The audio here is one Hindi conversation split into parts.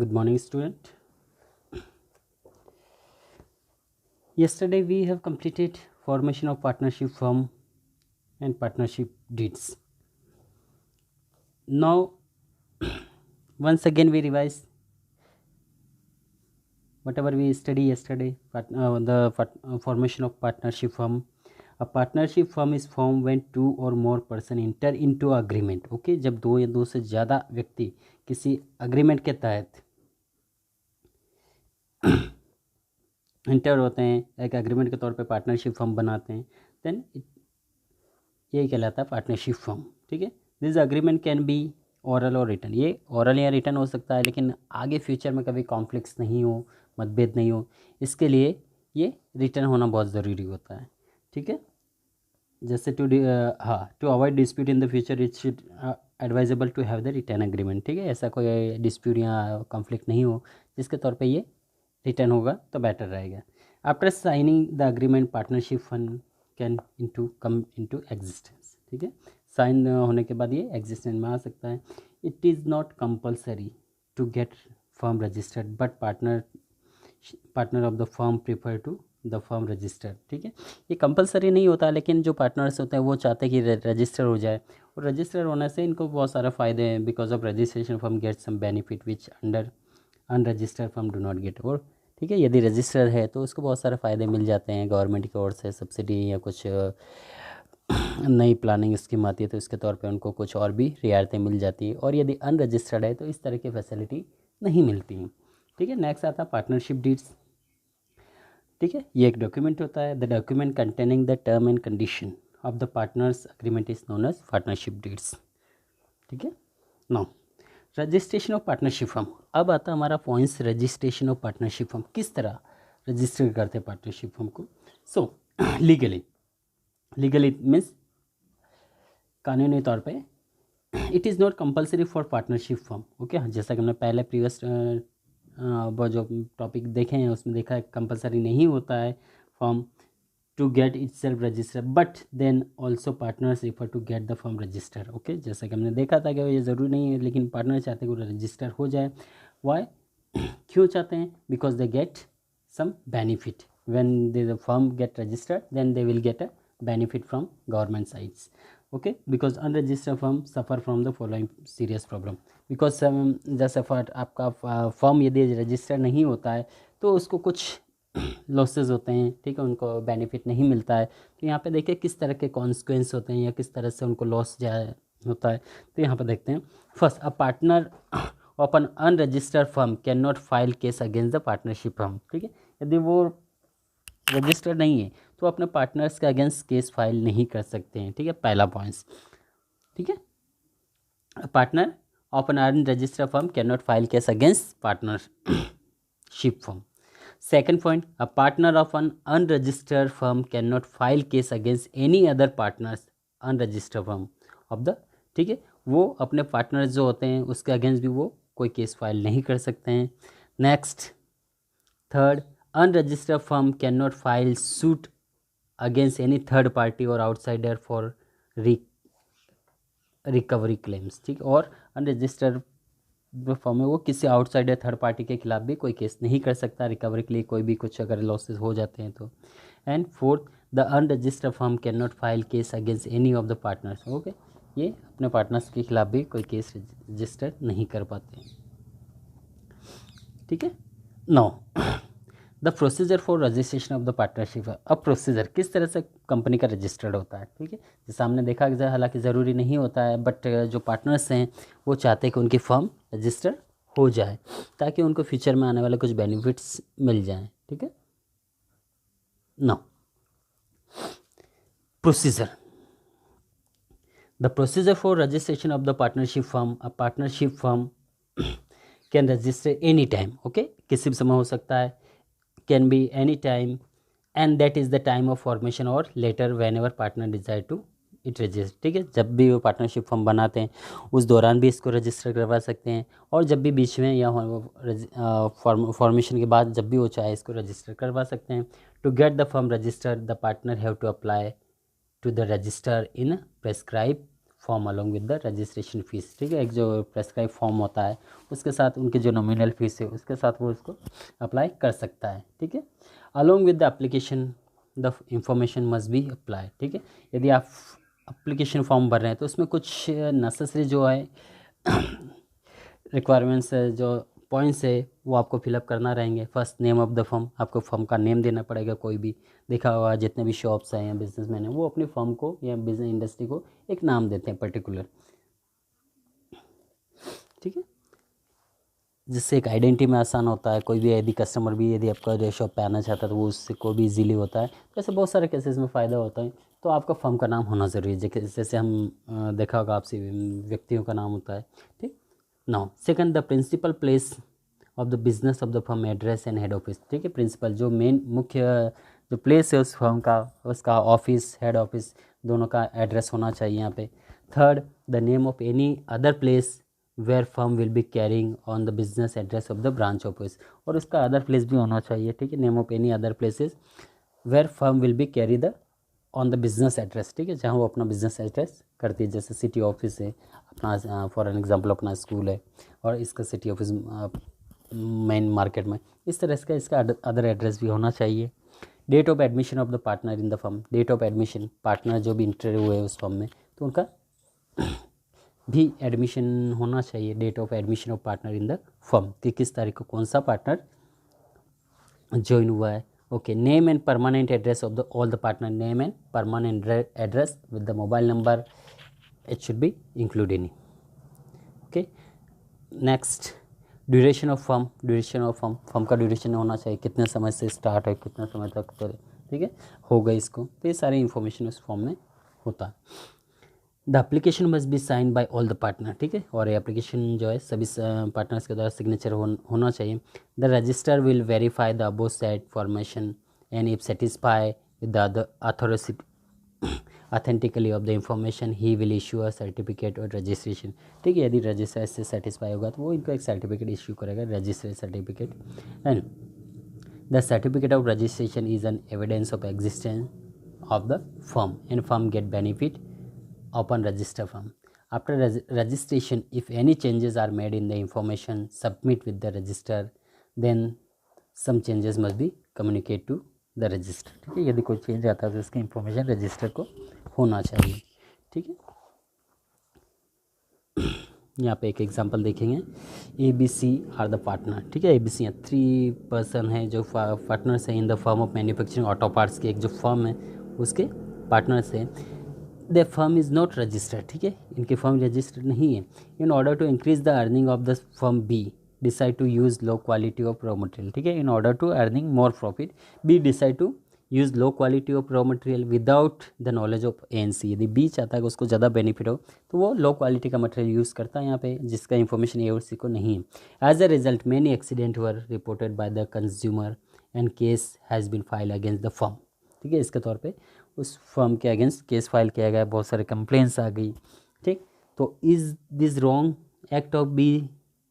Good morning, student. Yesterday we have completed formation of partnership firm and partnership deeds. Now, once again we revise whatever we study yesterday. Formation of partnership firm. A partnership firm is formed when two or more person enter into agreement. Okay, जब दो या दो से ज़्यादा व्यक्ति किसी agreement के तहत इंटर होते हैं, एक एग्रीमेंट के तौर पे पार्टनरशिप फर्म बनाते हैं, देन यही कहलाता है पार्टनरशिप फर्म. ठीक है. This agreement can be oral और रिटन. ये ओरल या रिटन हो सकता है, लेकिन आगे फ्यूचर में कभी कॉन्फ्लिक्ट्स नहीं हो, मतभेद नहीं हो, इसके लिए ये रिटन होना बहुत ज़रूरी होता है. ठीक है. जैसे to avoid dispute in the future it should advisable to have the return agreement. ठीक है. ऐसा कोई डिस्प्यूट या कॉन्फ्लिक्ट नहीं हो, जिसके तौर पे ये रिटर्न होगा तो बेटर रहेगा. After signing the agreement partnership fund can come into existence. ठीक है. साइन होने के बाद ये एग्जिस्टेंस में आ सकता है. It is not compulsory to get firm registered but partner of the firm prefer to the firm registered. ठीक है. ये कंपलसरी नहीं होता, लेकिन जो पार्टनर्स होते हैं वो चाहते हैं कि रजिस्टर हो जाए, और रजिस्टर होने से इनको बहुत सारे फ़ायदे हैं. Because of registration firm get some benefit which under unregistered firm do not get. और ठीक है, यदि रजिस्टर है तो उसको बहुत सारे फ़ायदे मिल जाते हैं गवर्नमेंट की ओर से, सब्सिडी या कुछ नई प्लानिंग स्कीम आती है तो इसके तौर पे उनको कुछ और भी रियायतें मिल जाती है. और यदि अनरजिस्टर्ड है तो इस तरह की फैसिलिटी नहीं मिलती हैं. ठीक है. नेक्स्ट आता है पार्टनरशिप डीड्स. ठीक है. ये एक डॉक्यूमेंट होता है. The document containing the term and condition of the partners agreement is known as partnership deeds. ठीक है. Now registration of partnership firm. अब आता है हमारा points registration of partnership firm. किस तरह रजिस्टर करते हैं पार्टनरशिप फर्म को. सो लीगली मीन्स कानूनी तौर पे it is not compulsory for partnership firm. Okay. जैसा कि हमने पहले प्रीवियस वो जो टॉपिक देखे हैं उसमें देखा है, कंपलसरी नहीं होता है firm to get itself register, but then also partners refer to get the firm register. Okay. जैसा कि हमने देखा था कि ये ज़रूरी नहीं है, लेकिन पार्टनर चाहते हैं कि वो रजिस्टर हो जाए. वाई क्यों चाहते हैं? Because they get some benefit when the firm get registered, then they will get a benefit from government sides. Okay. Because unregistered firm suffer from the following serious problem. Because जैसे आपका फर्म यदि रजिस्टर नहीं होता है तो उसको कुछ लॉसेस होते हैं. ठीक है. उनको बेनिफिट नहीं मिलता है. तो यहाँ पे देखिए किस तरह के कॉन्सिक्वेंस होते हैं या किस तरह से उनको लॉस जाए होता है. तो यहाँ पे देखते हैं. First, a partner of N unregistered firm can not file case against the partnership firm. ठीक है. यदि वो रजिस्टर्ड नहीं है तो अपने पार्टनर्स के अगेंस्ट केस फाइल नहीं कर सकते हैं. ठीक है. पहला पॉइंट्स. ठीक है. Partner of N unregistered firm can not file case against partnership firm. Second point, a partner of an unregistered firm cannot file case against any other partners unregistered firm of the. ठीक है. वो अपने पार्टनर्स जो होते हैं उसके अगेंस्ट भी वो कोई केस फाइल नहीं कर सकते हैं. Next, third, unregistered firm can not file suit against any third party और आउटसाइडर फॉर रिकवरी क्लेम्स. ठीक. और अनरजिस्टर्ड फॉर्म में वो किसी आउटसाइडर थर्ड पार्टी के खिलाफ भी कोई केस नहीं कर सकता रिकवरी के लिए, कोई भी कुछ अगर लॉसेस हो जाते हैं तो. And fourth, the unregistered firm can not file case against any of the partners. Okay. ये अपने पार्टनर्स के खिलाफ भी कोई केस रजिस्टर नहीं कर पाते. ठीक है. No, the procedure for registration of the partnership. अब प्रोसीजर किस तरह से कंपनी का रजिस्टर्ड होता है. ठीक है. जैसे हमने देखा कि हालांकि ज़रूरी नहीं होता है, बट जो पार्टनर्स हैं वो चाहते हैं कि उनकी फर्म रजिस्टर हो जाए ताकि उनको फ्यूचर में आने वाले कुछ बेनिफिट्स मिल जाएं. ठीक है. No, procedure. The procedure for registration of the partnership firm. A partnership firm can register any time. Okay. किसी भी समय हो सकता है. Can be any time and that is the time of formation और later whenever partner desire to it register. ठीक है. जब भी वो पार्टनरशिप फर्म बनाते हैं उस दौरान भी इसको रजिस्टर करवा सकते हैं, और जब भी बीच में या फॉर्मेशन के बाद जब भी वो चाहे इसको रजिस्टर करवा सकते हैं. To get the firm registered the partner have to apply to the register in prescribe form along with the registration fees, ठीक है। एक जो प्रेस्क्राइब फॉर्म होता है उसके साथ उनकी जो नॉमिनल फीस है उसके साथ वो उसको अप्लाई कर सकता है, ठीक है। Along with the application the information must be apply, ठीक है। यदि आप एप्लीकेशन फॉर्म भर रहे हैं तो उसमें कुछ नेसेसरी जो है रिक्वायरमेंट्स है, जो पॉइंट्स है वो आपको फिलअप करना रहेंगे। First name of the firm, आपको फर्म का नेम देना पड़ेगा। कोई भी देखा हुआ जितने भी शॉप्स हैं या बिजनेसमैन हैं वो अपनी फर्म को या बिजनेस इंडस्ट्री को एक नाम देते हैं पर्टिकुलर, ठीक है, जिससे एक आइडेंटिटी में आसान होता है। कोई भी यदि कस्टमर भी यदि आपका शॉप पे आना चाहता है तो वो उससे को भी इजीली होता है। तो ऐसे बहुत सारे केसेस में फ़ायदा होता है। तो आपका फर्म का नाम होना ज़रूरी है, जैसे हम देखा होगा आपसे व्यक्तियों का नाम होता है, ठीक। Now second, the principal place of the business of the firm, address and head office, ठीक है। प्रिंसिपल जो मेन मुख्य जो प्लेस है उस फर्म का, उसका ऑफिस, हेड ऑफिस दोनों का एड्रेस होना चाहिए यहाँ पे। Third, the name of any other place where firm will be carrying on the business address of the branch office, और उसका अदर प्लेस भी होना चाहिए, ठीक है। Name of any other places where firm will be carry the on the business address, ठीक है, जहाँ वो अपना बिजनेस एड्रेस करती है। जैसे सिटी ऑफिस है अपना, फॉर एन एग्जांपल अपना स्कूल है और इसका सिटी ऑफिस मेन मार्केट में, इस तरह से इसका अदर एड्रेस भी होना चाहिए। Date of admission of the partner in the firm, date of admission, partner जो भी इंटर हुए उस फर्म में तो उनका भी एडमिशन होना चाहिए। Date of admission of partner in the firm, कि किस तारीख को कौन सा पार्टनर ज्वाइन हुआ है। Okay, name and permanent address of the all the partner, name and permanent address with the mobile number, it should be include in. Okay, next, duration of firm, duration of firm, firm का ड्यूरेशन होना चाहिए, कितने समय से स्टार्ट है कितने समय तक करे, ठीक है, होगा इसको। तो ये सारी इंफॉर्मेशन उस फॉर्म में होता है। The application must be sign by all the partner, ठीक है, और ये एप्लीकेशन जो है सभी पार्टनर्स के द्वारा सिग्नेचर होना चाहिए। The register will verify the above said formation and if satisfy with the authority authentically of the information he will issue a certificate और रजिस्ट्रेशन, ठीक है। यदि रजिस्टर से सेटिस्फाई होगा तो वो इनको एक सर्टिफिकेट इशू करेगा, registration certificate. And the certificate of registration is an evidence of existence of the firm and firm get benefit upon register firm. After registration, if any changes are made in the information submit with the register, then some changes must be communicated to the register, ठीक है। यदि कोई चेंज आता है तो उसकी इंफॉर्मेशन रजिस्टर को होना चाहिए, ठीक है। यहाँ पे एक एग्जांपल देखेंगे, ABC आर द पार्टनर, ठीक है। ABC 3 पर्सन है जो पार्टनर्स हैं in the firm of manufacturing auto parts की एक जो फर्म है उसके पार्टनर्स हैं। The firm is not registered, ठीक है, इनकी फर्म रजिस्टर्ड नहीं है। In order to increase the earning of the firm B decide to use low quality of raw material, ठीक है। In order to earning more profit B decide to use low quality of raw material without the knowledge of ANC। यदि बी चाहता है कि उसको ज़्यादा बेनिफिट हो तो वो लो क्वालिटी का मटेरियल यूज़ करता है यहाँ पे, जिसका इन्फॉर्मेशन ए और सी को नहीं है। As a result many accident were reported by the consumer and case has been file against the firm, ठीक है। इसके तौर पे उस फर्म के अगेंस्ट केस फाइल किया गया, बहुत सारे कंप्लेंट्स आ गई, ठीक। तो is this wrong act of B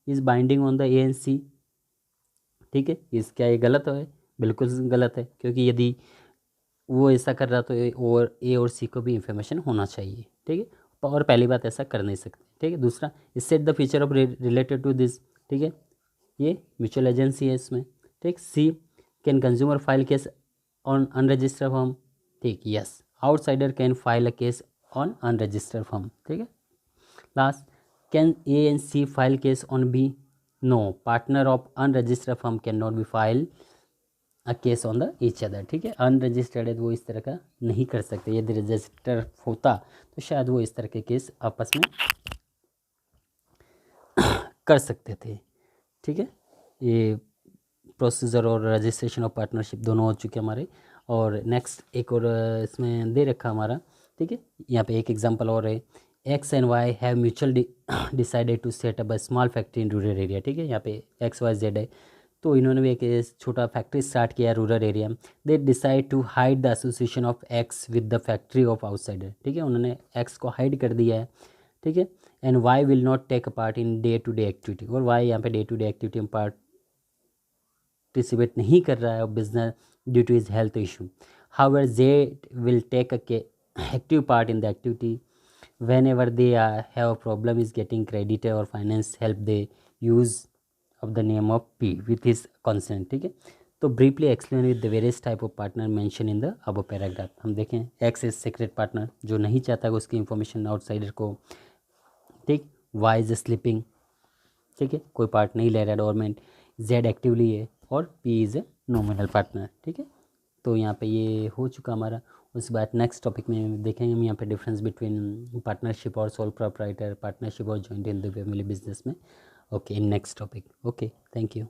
is binding on the ANC, ठीक है। इस क्या ये गलत है? बिल्कुल गलत है, क्योंकि यदि वो ऐसा कर रहा तो ए और सी को भी इंफॉर्मेशन होना चाहिए, ठीक है। और पहली बात ऐसा कर नहीं सकते, ठीक है। दूसरा, set the feature of related to this, ठीक है, ये म्यूचुअल एजेंसी है इसमें, ठीक। See, can consumer file case on unregistered firm, ठीक, yes. Outsider can file a case on unregistered firm, ठीक है। Last, can A and C file case on B, no, partner of unregistered firm can not be file a case on the each other, ठीक है। अनरजिस्टर्ड है तो वो इस तरह का नहीं कर सकते। यदि रजिस्टर होता तो शायद वो इस तरह के केस आपस में कर सकते थे, ठीक है। ये प्रोसीजर और रजिस्ट्रेशन ऑफ पार्टनरशिप दोनों हो चुके हमारे। और नेक्स्ट एक और इसमें दे रखा हमारा, ठीक है। यहाँ पे एक एग्जांपल और है, X and Y have mutual decided to set up a small factory in rural area, ठीक है। यहाँ पे XYZ है तो इन्होंने भी एक छोटा फैक्ट्री स्टार्ट किया rural area. They decide to hide the association of X with the factory of outsider, ठीक है। उन्होंने X को हाइड कर दिया है, ठीक है। And Y will not take a part in day to day activity, और Y यहाँ पे डे टू डे एक्टिविटी में पार्टिसिपेट नहीं कर रहा है business due to his health issue. However Z will take a active part in the activity whenever they have a problem is getting credit और finance help they use of the name of P with his consent, ठीक है। तो briefly explain with the various type of partner mention in the above paragraph. हम देखें एक्स इज सीक्रेट पार्टनर, जो नहीं चाहता कि उसकी इंफॉर्मेशन आउटसाइडर को, ठीक। वाई इज स्लीपिंग, ठीक है, कोई पार्ट नहीं ले रहा डोरमेंट। जेड एक्टिवली है और P is a nominal partner, ठीक है। तो यहाँ पे ये हो चुका हमारा। उसके बाद नेक्स्ट टॉपिक में देखेंगे हम यहाँ पे डिफरेंस बिटवीन पार्टनरशिप और सोल प्रोप्राइटर, पार्टनरशिप और joint in the family business में। Okay, in next topic. Okay, thank you.